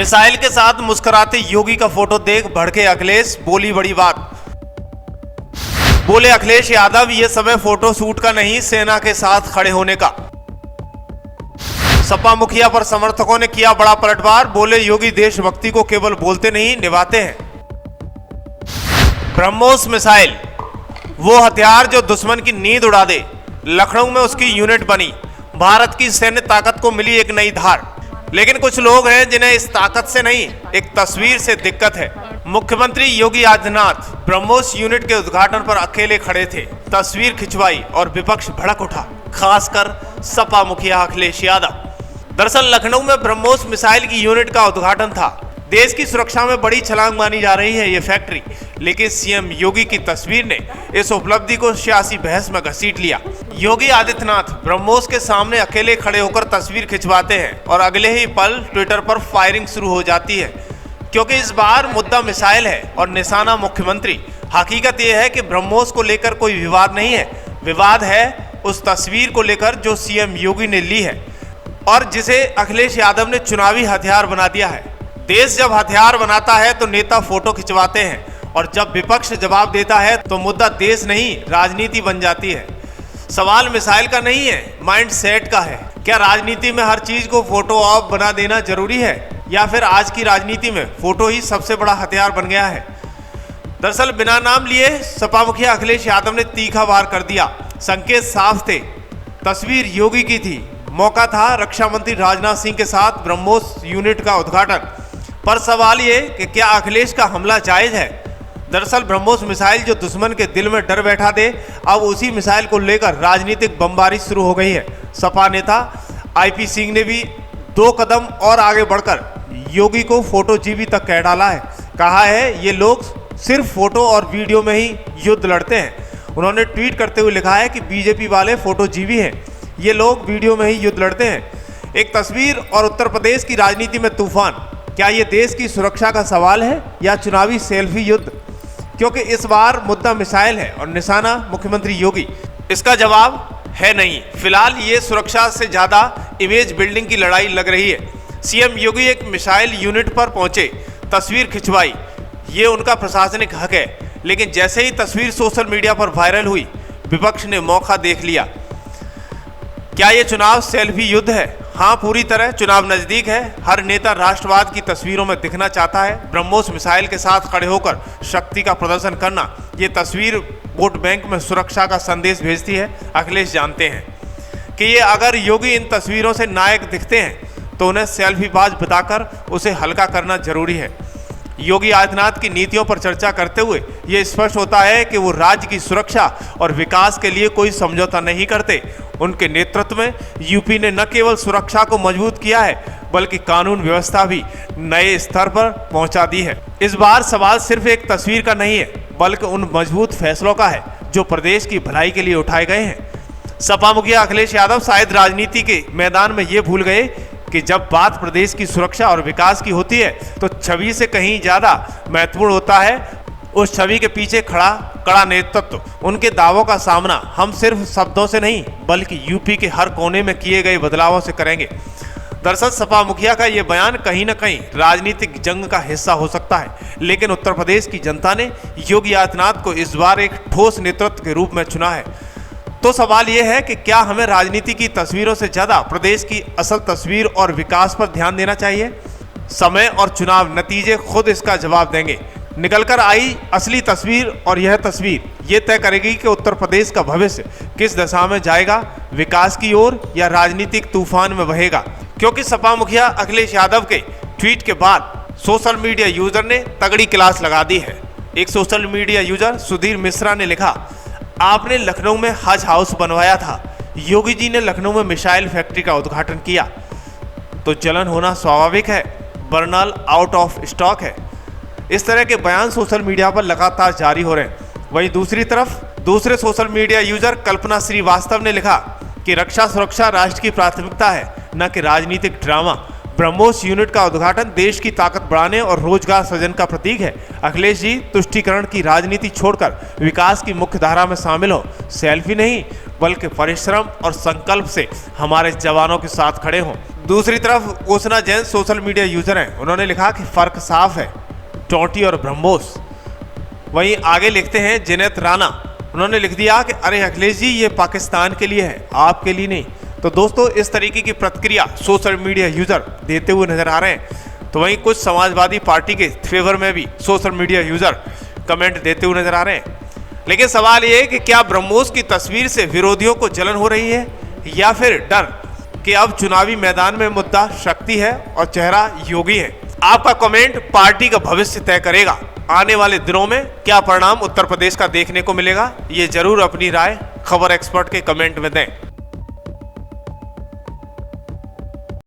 Missile के साथ मुस्कुराते योगी का फोटो देख भड़के अखिलेश, बोली बड़ी बात। बोले अखिलेश यादव, ये समय फोटो शूट का नहीं, सेना के साथ खड़े होने का। सपा मुखिया पर समर्थकों ने किया बड़ा पलटवार, बोले योगी देशभक्ति को केवल बोलते नहीं निभाते हैं। ब्रह्मोस मिसाइल वो हथियार जो दुश्मन की नींद उड़ा दे, लखनऊ में उसकी यूनिट बनी। भारत की सैन्य ताकत को मिली एक नई धार। लेकिन कुछ लोग हैं जिन्हें इस ताकत से नहीं, एक तस्वीर से दिक्कत है। मुख्यमंत्री योगी आदित्यनाथ ब्रह्मोस यूनिट के उद्घाटन पर अकेले खड़े थे, तस्वीर खिंचवाई और विपक्ष भड़क उठा, खासकर सपा मुखिया अखिलेश यादव। दरअसल लखनऊ में ब्रह्मोस मिसाइल की यूनिट का उद्घाटन था। देश की सुरक्षा में बड़ी छलांग मानी जा रही है ये फैक्ट्री, लेकिन सीएम योगी की तस्वीर ने इस उपलब्धि को सियासी बहस में घसीट लिया। योगी आदित्यनाथ ब्रह्मोस के सामने अकेले खड़े होकर तस्वीर खिंचवाते हैं और अगले ही पल ट्विटर पर फायरिंग शुरू हो जाती है, क्योंकि इस बार मुद्दा मिसाइल है और निशाना मुख्यमंत्री। हकीकत यह है कि ब्रह्मोस को लेकर कोई विवाद नहीं है, विवाद है उस तस्वीर को लेकर जो सीएम योगी ने ली है और जिसे अखिलेश यादव ने चुनावी हथियार बना दिया है। देश जब हथियार बनाता है तो नेता फोटो खिंचवाते हैं और जब विपक्ष जवाब देता है तो मुद्दा देश नहीं राजनीति बन जाती है। सवाल मिसाइल का नहीं है, माइंड सेट का है। क्या राजनीति में हर चीज को फोटो ऑफ बना देना जरूरी है, या फिर आज की राजनीति में फोटो ही सबसे बड़ा हथियार बन गया है? दरअसल बिना नाम लिए सपा मुखिया अखिलेश यादव ने तीखा वार कर दिया। संकेत साफ थे, तस्वीर योगी की थी, मौका था रक्षा मंत्री राजनाथ सिंह के साथ ब्रह्मोस यूनिट का उद्घाटन। पर सवाल ये कि क्या अखिलेश का हमला जायज है? दरअसल ब्रह्मोस मिसाइल जो दुश्मन के दिल में डर बैठा दे, अब उसी मिसाइल को लेकर राजनीतिक बमबारी शुरू हो गई है। सपा नेता आईपी सिंह ने भी 2 कदम और आगे बढ़कर योगी को फोटो जीबी तक कह डाला है। कहा है ये लोग सिर्फ फोटो और वीडियो में ही युद्ध लड़ते हैं। उन्होंने ट्वीट करते हुए लिखा है कि बीजेपी वाले फोटो जीबी हैं, ये लोग वीडियो में ही युद्ध लड़ते हैं। एक तस्वीर और उत्तर प्रदेश की राजनीति में तूफान। क्या ये देश की सुरक्षा का सवाल है या चुनावी सेल्फी युद्ध? क्योंकि इस बार मुद्दा मिसाइल है और निशाना मुख्यमंत्री योगी। इसका जवाब है नहीं। फिलहाल ये सुरक्षा से ज्यादा इमेज बिल्डिंग की लड़ाई लग रही है। सीएम योगी एक मिसाइल यूनिट पर पहुंचे, तस्वीर खिंचवाई, ये उनका प्रशासनिक हक है। लेकिन जैसे ही तस्वीर सोशल मीडिया पर वायरल हुई, विपक्ष ने मौका देख लिया। क्या ये चुनाव सेल्फी युद्ध है? हाँ, पूरी तरह। चुनाव नजदीक है, हर नेता राष्ट्रवाद की तस्वीरों में दिखना चाहता है। ब्रह्मोस मिसाइल के साथ खड़े होकर शक्ति का प्रदर्शन करना, ये तस्वीर वोट बैंक में सुरक्षा का संदेश भेजती है। अखिलेश जानते हैं कि ये अगर योगी इन तस्वीरों से नायक दिखते हैं तो उन्हें सेल्फीबाज बताकर उसे हल्का करना जरूरी है। योगी आदित्यनाथ की नीतियों पर चर्चा करते हुए ये स्पष्ट होता है कि वो राज्य की सुरक्षा और विकास के लिए कोई समझौता नहीं करते। उनके नेतृत्व में यूपी ने न केवल सुरक्षा को मजबूत किया है, बल्कि कानून व्यवस्था भी नए स्तर पर पहुंचा दी है। इस बार सवाल सिर्फ एक तस्वीर का नहीं है, बल्कि उन मजबूत फैसलों का है जो प्रदेश की भलाई के लिए उठाए गए हैं। सपा मुखिया अखिलेश यादव शायद राजनीति के मैदान में ये भूल गए कि जब बात प्रदेश की सुरक्षा और विकास की होती है तो छवि से कहीं ज्यादा महत्वपूर्ण होता है उस छवि के पीछे खड़ा कड़ा नेतृत्व। उनके दावों का सामना हम सिर्फ शब्दों से नहीं, बल्कि यूपी के हर कोने में किए गए बदलावों से करेंगे। दरअसल सपा मुखिया का ये बयान कहीं न कहीं राजनीतिक जंग का हिस्सा हो सकता है, लेकिन उत्तर प्रदेश की जनता ने योगी आदित्यनाथ को इस बार एक ठोस नेतृत्व के रूप में चुना है। तो सवाल यह है कि क्या हमें राजनीति की तस्वीरों से ज्यादा प्रदेश की असल तस्वीर और विकास पर ध्यान देना चाहिए? समय और चुनाव नतीजे खुद इसका जवाब देंगे। निकलकर आई असली तस्वीर और यह तस्वीर ये तय करेगी कि उत्तर प्रदेश का भविष्य किस दिशा में जाएगा, विकास की ओर या राजनीतिक तूफान में बहेगा। क्योंकि सपा मुखिया अखिलेश यादव के ट्वीट के बाद सोशल मीडिया यूजर ने तगड़ी क्लास लगा दी है। एक social media user Sudhir Mishra ने लिखा, आपने लखनऊ में हज हाउस बनवाया था, योगी जी ने लखनऊ में मिसाइल फैक्ट्री का उद्घाटन किया, तो जलन होना स्वाभाविक है, बर्नल आउट ऑफ स्टॉक है। इस तरह के बयान सोशल मीडिया पर लगातार जारी हो रहे हैं। वहीं दूसरी तरफ दूसरे सोशल मीडिया यूजर कल्पना श्रीवास्तव ने लिखा कि रक्षा सुरक्षा राष्ट्र की प्राथमिकता है, न कि राजनीतिक ड्रामा। ब्रह्मोस यूनिट का उद्घाटन देश की ताकत बढ़ाने और रोजगार सृजन का प्रतीक है। अखिलेश जी तुष्टीकरण की राजनीति छोड़कर विकास की मुख्य धारा में शामिल हो, सेल्फी नहीं बल्कि परिश्रम और संकल्प से हमारे जवानों के साथ खड़े हों। दूसरी तरफ उषना जैन सोशल मीडिया यूजर हैं, उन्होंने लिखा कि फर्क साफ है, टोंटी और ब्रह्मोस। वहीं आगे लिखते हैं जिनेत राणा, उन्होंने लिख दिया कि अरे अखिलेश जी, ये पाकिस्तान के लिए है, आपके लिए नहीं। तो दोस्तों, इस तरीके की प्रतिक्रिया सोशल मीडिया यूजर देते हुए नजर आ रहे हैं। तो वहीं कुछ समाजवादी पार्टी के फेवर में भी सोशल मीडिया यूजर कमेंट देते हुए नजर आ रहे हैं। लेकिन सवाल ये है कि क्या ब्रह्मोस की तस्वीर से विरोधियों को जलन हो रही है, या फिर डर कि अब चुनावी मैदान में मुद्दा शक्ति है और चेहरा योगी है? आपका कमेंट पार्टी का भविष्य तय करेगा। आने वाले दिनों में क्या परिणाम उत्तर प्रदेश का देखने को मिलेगा, ये जरूर अपनी राय खबर एक्सपर्ट के कमेंट में दें।